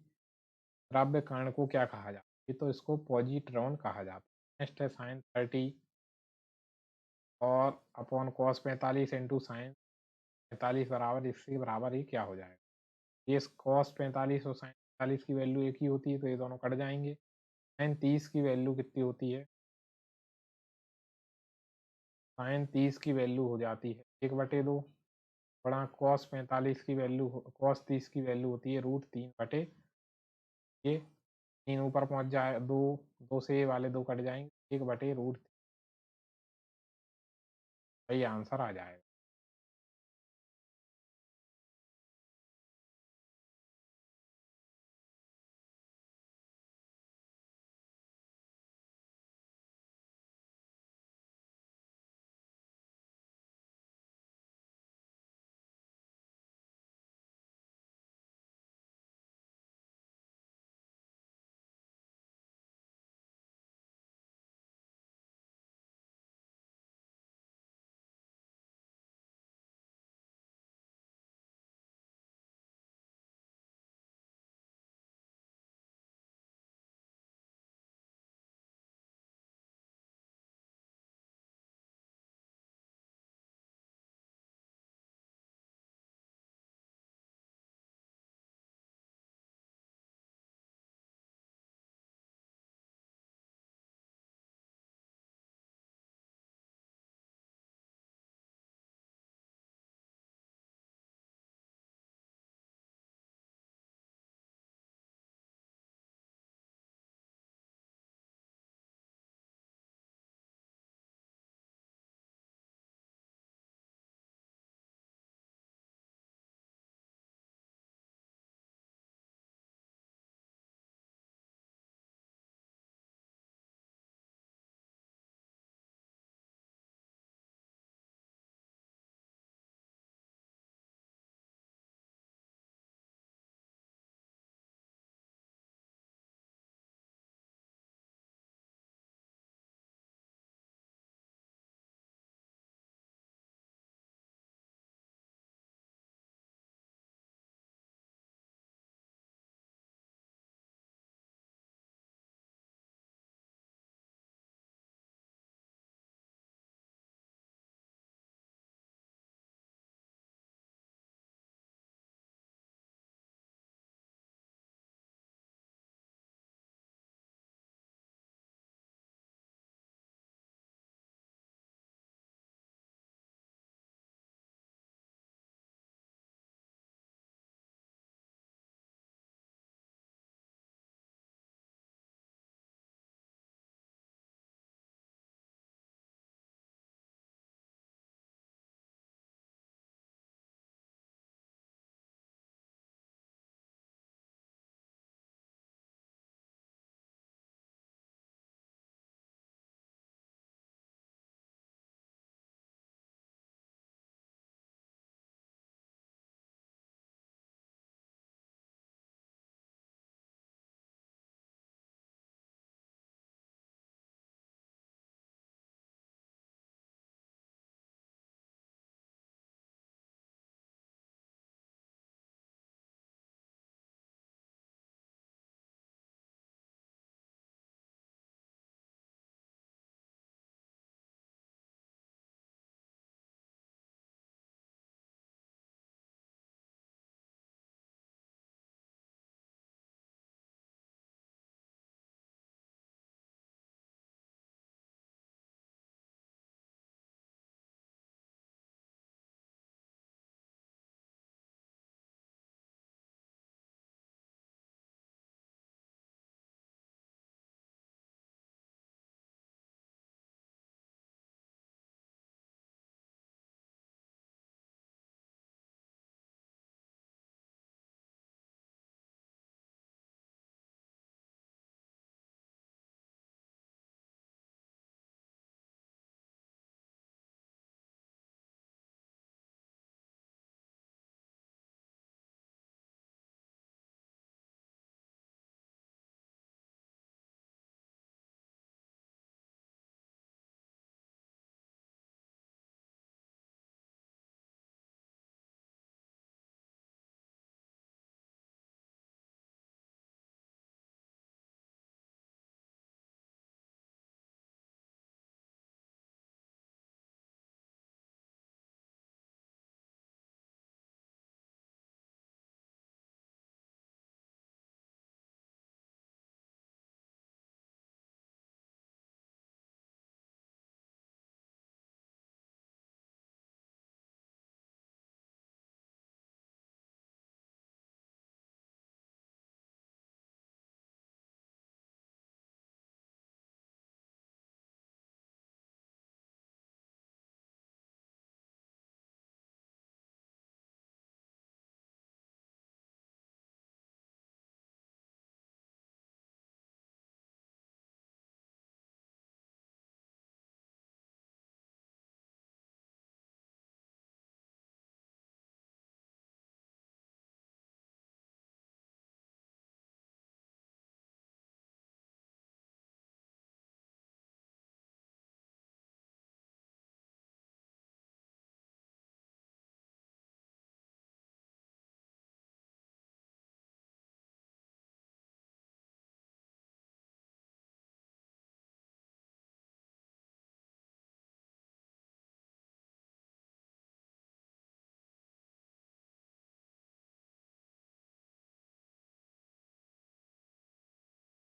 द्रव्य कण को क्या कहा जाता है? तो इसको पॉजिट्रॉन कहा जाता है। नेक्स्ट है साइन 30 और अपॉन कॉस 45 इंटू साइन 45 बराबर इसके बराबर ही क्या हो जाएगा? ये कॉस 45 और साइन 45 की वैल्यू एक ही होती है, तो ये दोनों कट जाएंगे। साइन 30 की वैल्यू कितनी होती है? साइन 30 की वैल्यू हो जाती है 1/2 बड़ा कॉस 45 की वैल्यू, कॉस 30 की वैल्यू होती है √3/, ये 3 ऊपर पहुंच जाए, 2 2 से ये वाले 2 कट जाएंगे, 1/√3, सही आंसर आ जाएगा।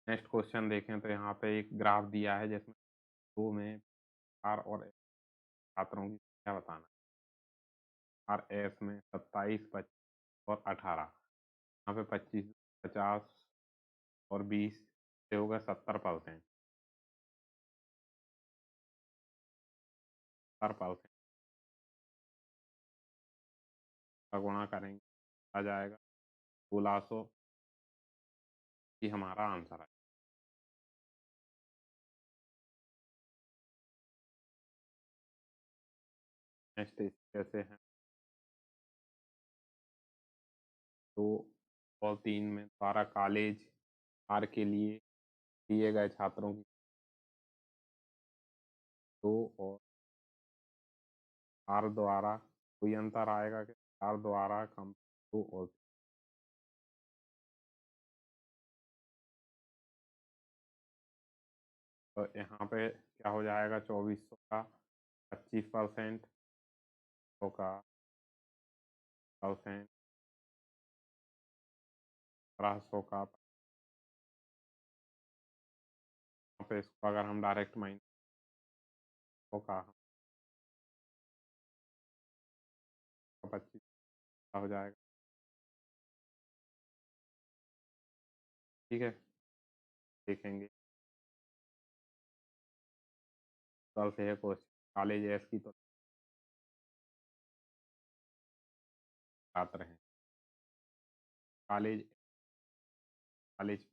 नेक्स्ट क्वेश्चन देखें तो यहाँ पे एक ग्राफ दिया है जिसमें 2 में आर और छात्रों की संख्या बताना है। आर एस में 27, 25 और 18। यहाँ पे 25, 50 और 20 से होगा 70%। 70% का गुणा करेंगे आ जाएगा 1600 ही हमारा आंसर है। नेक्स्ट कैसे है 2 और 3 में द्वारा कॉलेज आर के लिए दिए गए छात्रों की 2 और आर द्वारा कोई अंतर आएगा कि आर द्वारा कम 2 और तो यहाँ पे क्या हो जाएगा 2400 का 25%, 100 का परसेंट, 1500 का। यहाँ पे इसको अगर हम डायरेक्ट माइनस का 25 हो जाएगा। ठीक है, देखेंगे कल से है क्वेश्चन कॉलेज एस की तो छात्र हैं कॉलेज कॉलेज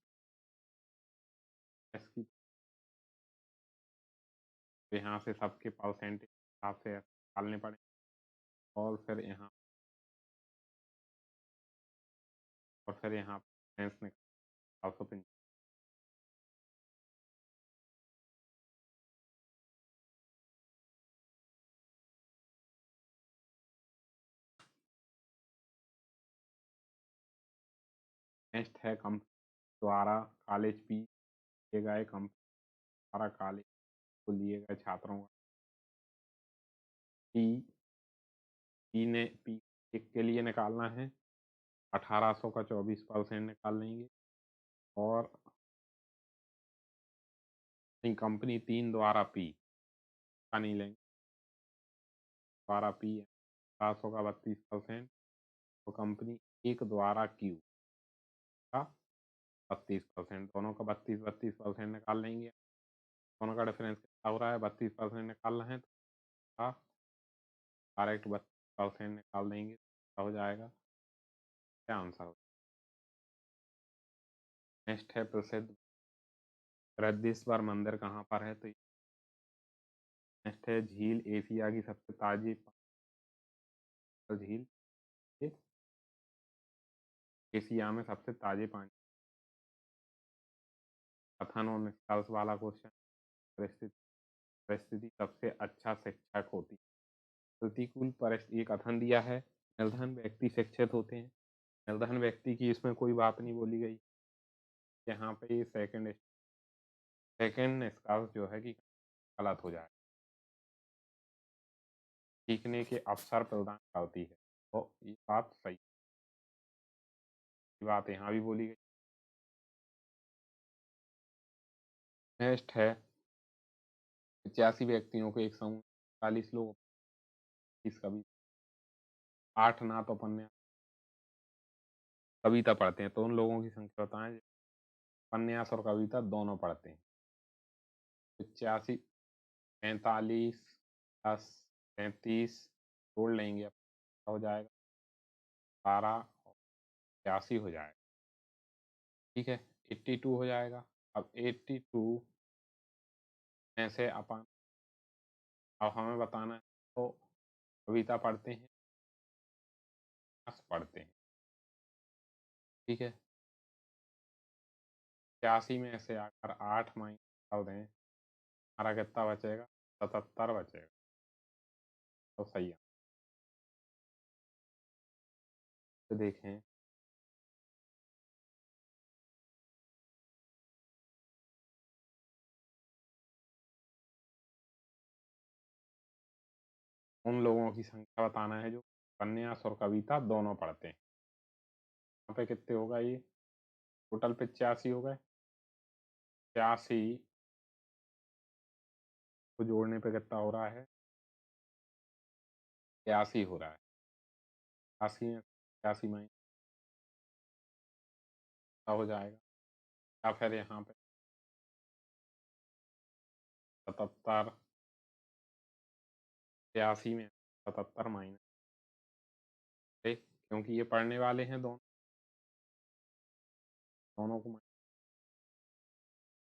एस की तो यहाँ से सबके परसेंटेज हिसाब से निकालने पड़े और फिर यहाँ सेंस निकाल 550। नेक्स्ट है कंपनी द्वारा कॉलेज पी लिए गए कंपनी द्वारा कॉलेज को लिए गए छात्रों का पी पी एक के लिए निकालना है 1800 का 24% निकाल लेंगे और कंपनी 3 द्वारा पी का नहीं लेंगे द्वारा पी 1800 का 32% तो कंपनी 1 द्वारा क्यू का 32%, दोनों का 32% निकाल लेंगे। दोनों का डिफरेंस कितना हो रहा है 32% निकालना है तो डायरेक्ट 32% निकाल देंगे तो हो जाएगा क्या आंसर। नेक्स्ट है प्रसिद्ध बृहदीश्वर मंदिर कहाँ पर है तो नेक्स्ट है झील एशिया की सबसे ताजी झील एशिया में सबसे ताजे पानी कथन और निष्कर्ष वाला क्वेश्चन। परिस्थिति परिस्थिति सबसे अच्छा शिक्षक होती है। प्रतिकूल परिस्थिति कथन दिया है निर्धन व्यक्ति शिक्षित होते हैं। निर्धन व्यक्ति की इसमें कोई बात नहीं बोली गई। यहाँ पे ये सेकंड निष्कर्ष जो है कि गलत हो जाए सीखने के अवसर प्रदान करती है तो ये बात सही बात यहाँ भी बोली गई। नेक्स्ट है 85 व्यक्तियों के एक समूह 40 लोग इस कवि 8 नात उपन्यास कविता पढ़ते हैं तो उन लोगों की संख्या बताएं उपन्यास और कविता दोनों पढ़ते हैं। 85 45 10 35 जोड़ लेंगे हो जाएगा 12 और 82 हो जाएगा। ठीक है 82 हो जाएगा। अब 82 में से अपन अब हमें बताना है तो कविता पढ़ते हैं पढ़ते हैं। ठीक है 86 में से अगर 8 माइनस कर दें हमारा कितना बचेगा 77 बचेगा तो सही है। तो देखें उन लोगों की संख्या बताना है जो उपन्यास और कविता दोनों पढ़ते हैं। यहाँ पे कितने होगा ये टोटल 85 हो गए 86 को जोड़ने पे कितना हो रहा है? 83 हो रहा है। 80 में 81 माइनस क्या हो जाएगा? या फिर यहाँ पे 77, 83 में 77 माइनस, क्योंकि ये पढ़ने वाले हैं दोनों को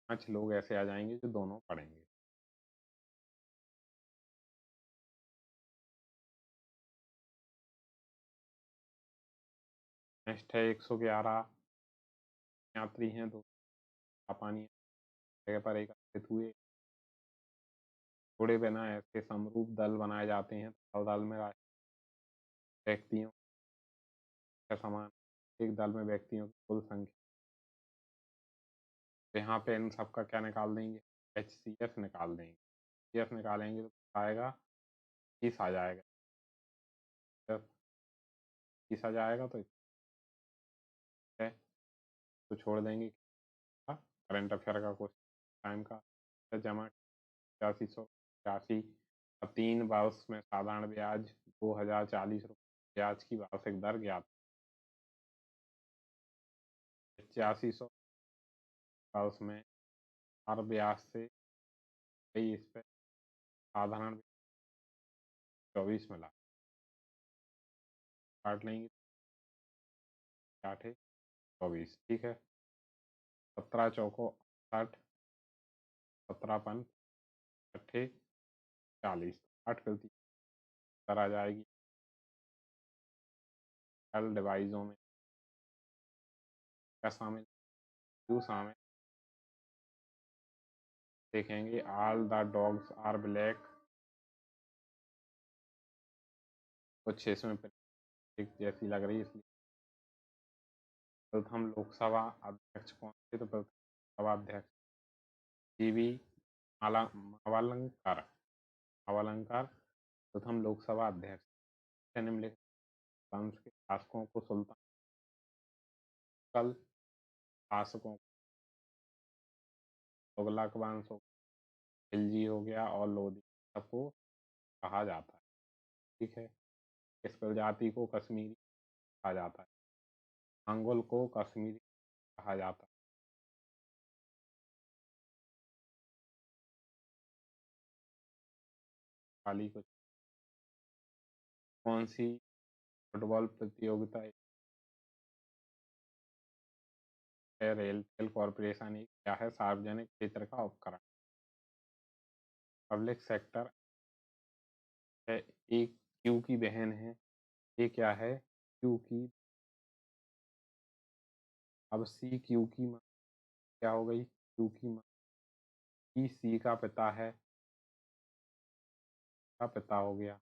5 लोग ऐसे आ जाएँगे जो दोनों पढ़ेंगे। नेक्स्ट है 111 यात्री हैं, 2 जापानी जगह पर एकत्रित हुए। जोड़े बिना ऐसे समरूप दल बनाए जाते हैं और दल में व्यक्तियों का समान, एक दल में व्यक्तियों की कुल संख्या। तो यहाँ पे इन सबका क्या निकाल देंगे? HCF निकाल देंगे। HCF निकालेंगे तो आएगा 30 आ जाएगा। जब 30 आ जाएगा तो है तो छोड़ देंगे करंट अफेयर का क्वेश्चन टाइम का जमा 8580 अब 3 वर्ष में साधारण ब्याज 2040 रुपये ब्याज की वार्षिक दर ज्ञात। 8500 वर्ष में हर ब्याज से इस पे साधारण 24 मिला काट लेंगे 8 24 ठीक है। 17 चौको 60 17 पन 8 40 8 फिर दर आ जाएगी एल डिवाइजों में क्या शामिल क्यों शामिल देखेंगे all the dogs are black कुछ इसमें एक जैसी लग रही है इसलिए। प्रथम लोकसभा अध्यक्ष कौन थे? तो प्रथम लोकसभा अध्यक्ष जीवी मावलंकर मावलंकर प्रथम लोकसभा अध्यक्ष। निम्नलिखित वंश के शासकों को सुल्तान शासकों तुगलक वंश खिलजी हो गया और लोधी सबको कहा जाता है ठीक है। इस प्रजाति को कश्मीरी कहा जाता है। मंगोल को कश्मीरी कहा जाता है। खाली को कौन सी फुटबॉल प्रतियोगिता है? रेलटेल कॉरपोरेशन एक क्या है? सार्वजनिक क्षेत्र का उपकरण। पब्लिक सेक्टर है। एक क्यू की बहन है। ये क्या है? क्यू की। अब सी क्यू की माँ क्या हो गई? क्यू की माँ ई सी का पिता है का पिता हो गया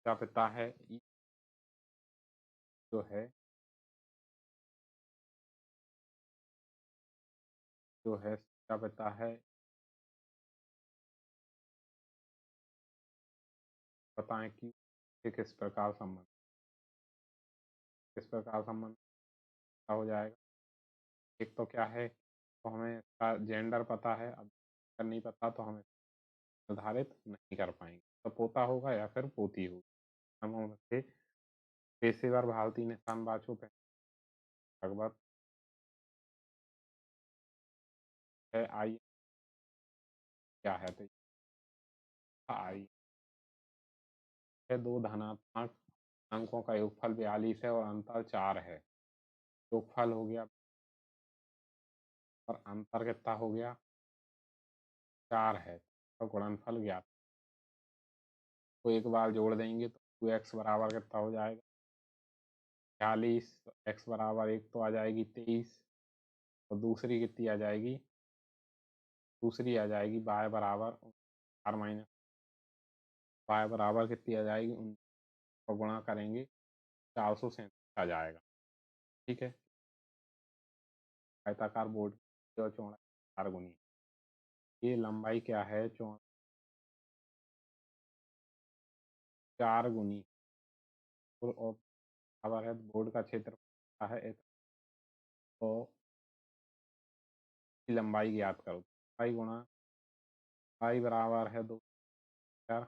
का पिता है ई जो है का पिता है। बताएं कि ये किस प्रकार संबंध का हो जाएगा। एक तो क्या है तो हमें इसका जेंडर पता है अब नहीं पता तो हमें निर्धारित नहीं कर पाएंगे तो पोता होगा या फिर पोती होगी। हम उनसे पेशेवर भारतीय निशानबाजों पे लगभग है आई क्या है तो आई है 2 धनात्मक अंकों का योगफल 42 है और अंतर 4 है। योगफल हो गया और अंतर कितना हो गया 4 है तो गुणनफल ज्ञात तो एक बार जोड़ देंगे तो 2x बराबर कितना हो जाएगा 46 x बराबर 1 तो आ जाएगी 23 और दूसरी कितनी आ जाएगी दूसरी आ जाएगी y बराबर 4 माइनस y बराबर कितनी आ जाएगी उन को गुणा करेंगे 437 आ जाएगा ठीक है। आयताकार बोर्ड की और चौड़ाई 4 गुनी ये लंबाई क्या है 4 गुनी और बराबर है बोर्ड का क्षेत्र है तो की लंबाई ज्ञात करो। लंबाई गुणा लंबाई बराबर है 2 मीटर,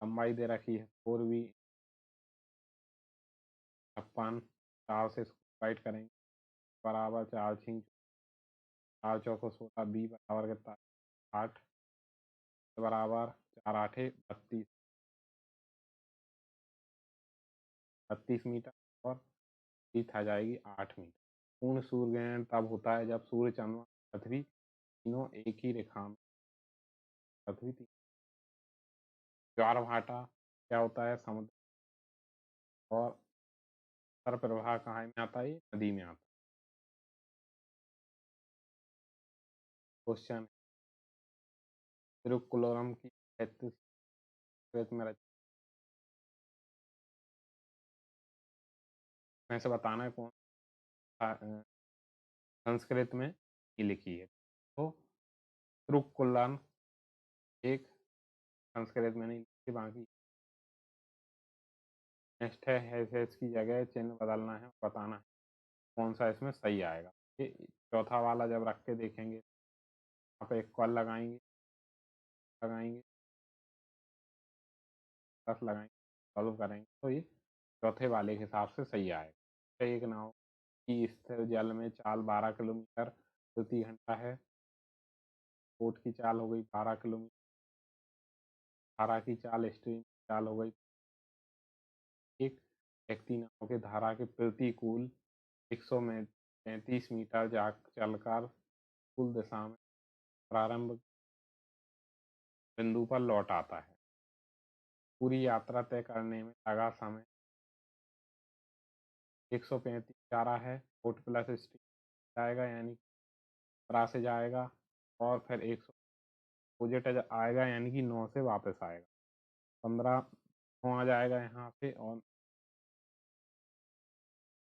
लंबाई दे रखी है 4b, 56, 4 से इसको डिवाइड करेंगे बराबर 4 छिंग 4 चौको 16, b बराबर कितना 8 बराबर 4 आठे 32, 32 मीटर और विड्थ आ जाएगी 8 मीटर। पूर्ण सूर्य ग्रहण तब होता है जब सूर्य, चंद्रमा, पृथ्वी तीनों एक ही रेखा में, पृथ्वी ज्वार भाटा क्या होता है समुद्र, और उत्तर प्रवाह कहाँ में आता है, ये नदी में आता है। क्वेश्चन तिरुक्कुलोरम की 33 में में से बताना है कौन संस्कृत में ही लिखी है। तो तिरुक्कुलम एक संस्कृत में नहीं लिखी, बाकी नेक्स्ट है इसकी जगह चिन्ह बदलना है, बताना है कौन सा इसमें सही आएगा। ये चौथा वाला जब रख के देखेंगे, यहाँ पे इक्वल लगाएंगे लगाएंगे 10 लगाएंगे, सॉल्व करेंगे तो ये चौथे वाले के हिसाब से सही आएगा। एक नाव की स्थिर जल में चाल 12 किलोमीटर प्रति घंटा है। बोट की चाल हो गई 12 किलोमीटर, धारा की चाल, स्ट्रीम की चाल हो गई। एक व्यक्ति नाव के धारा के प्रतिकूल 133 मीटर चलकर कुल दिशा में प्रारंभ बिंदु पर लौट आता है। पूरी यात्रा तय करने में लगा समय 135 जा रहा है। बोट प्लस स्टीम जाएगा, यानी परा से जाएगा, और फिर 100 अपोजिट आएगा, यानी कि 9 से वापस आएगा। 15 आ जाएगा यहाँ पे और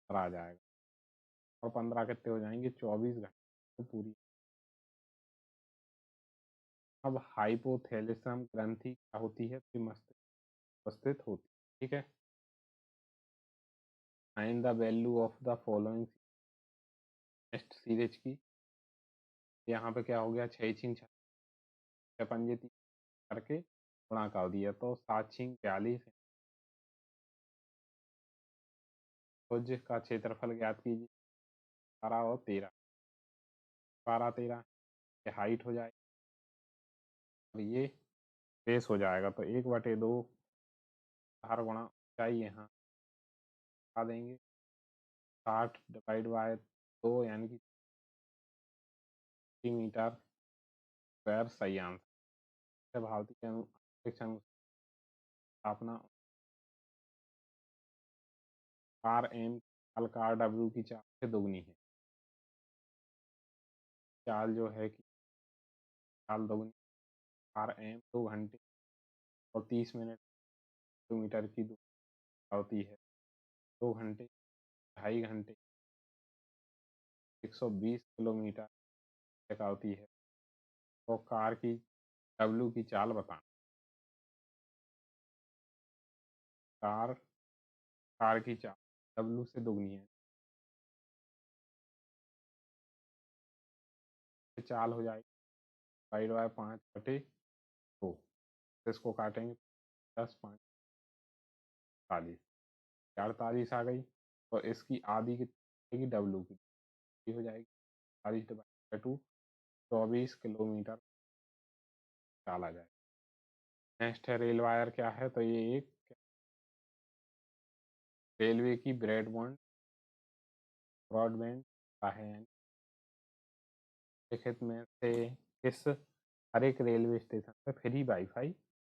आ जाएगा, और 15 कितने हो जाएंगे 24 घंटे तो पूरी। अब हाइपोथैलेमस ग्रंथि क्या होती है, तो मस्तिष्क उपस्थित होती है। ठीक है, find the value of the following next series की। यहाँ पे क्या हो गया 6 छिंग 6 पंजे करके गुणा कर दिया, तो 7 छिंग 42। भुज का क्षेत्रफल ज्ञात कीजिए, 12 और 13, 12 13 हाइट हो जाएगी और ये बेस हो जाएगा, तो 1/2 हर गुणा ऊंचाई यहाँ आ देंगे 60 डिवाइड बाय 2, यानी कि 3 मीटर स्क्वायर सही आंसर। भारतीय अंतरिक्ष स्थापना RM चाल RW की चाल से दोगुनी है। चाल जो है कि चाल दोगुनी RM 2 घंटे और 30 मिनट किलोमीटर की दूरी होती है। 2 घंटे 2.5 घंटे 120 किलोमीटर तक होती है। तो कार की W की चाल बताना। कार की चाल W से दोगुनी है, चाल हो जाएगी डिवाइड बाय 5/2। इसको काटेंगे 10 5 40 48 आ गई, तो इसकी आधी की W की हो जाएगी 40 डिवाइड बाय 2, 24 किलोमीटर चाल आ जाएगी। नेक्स्ट है रेल वायर क्या है, तो ये एक रेलवे की ब्रॉडबैंड का है, लिखित में से किस हर एक रेलवे स्टेशन पे फ्री वाईफाई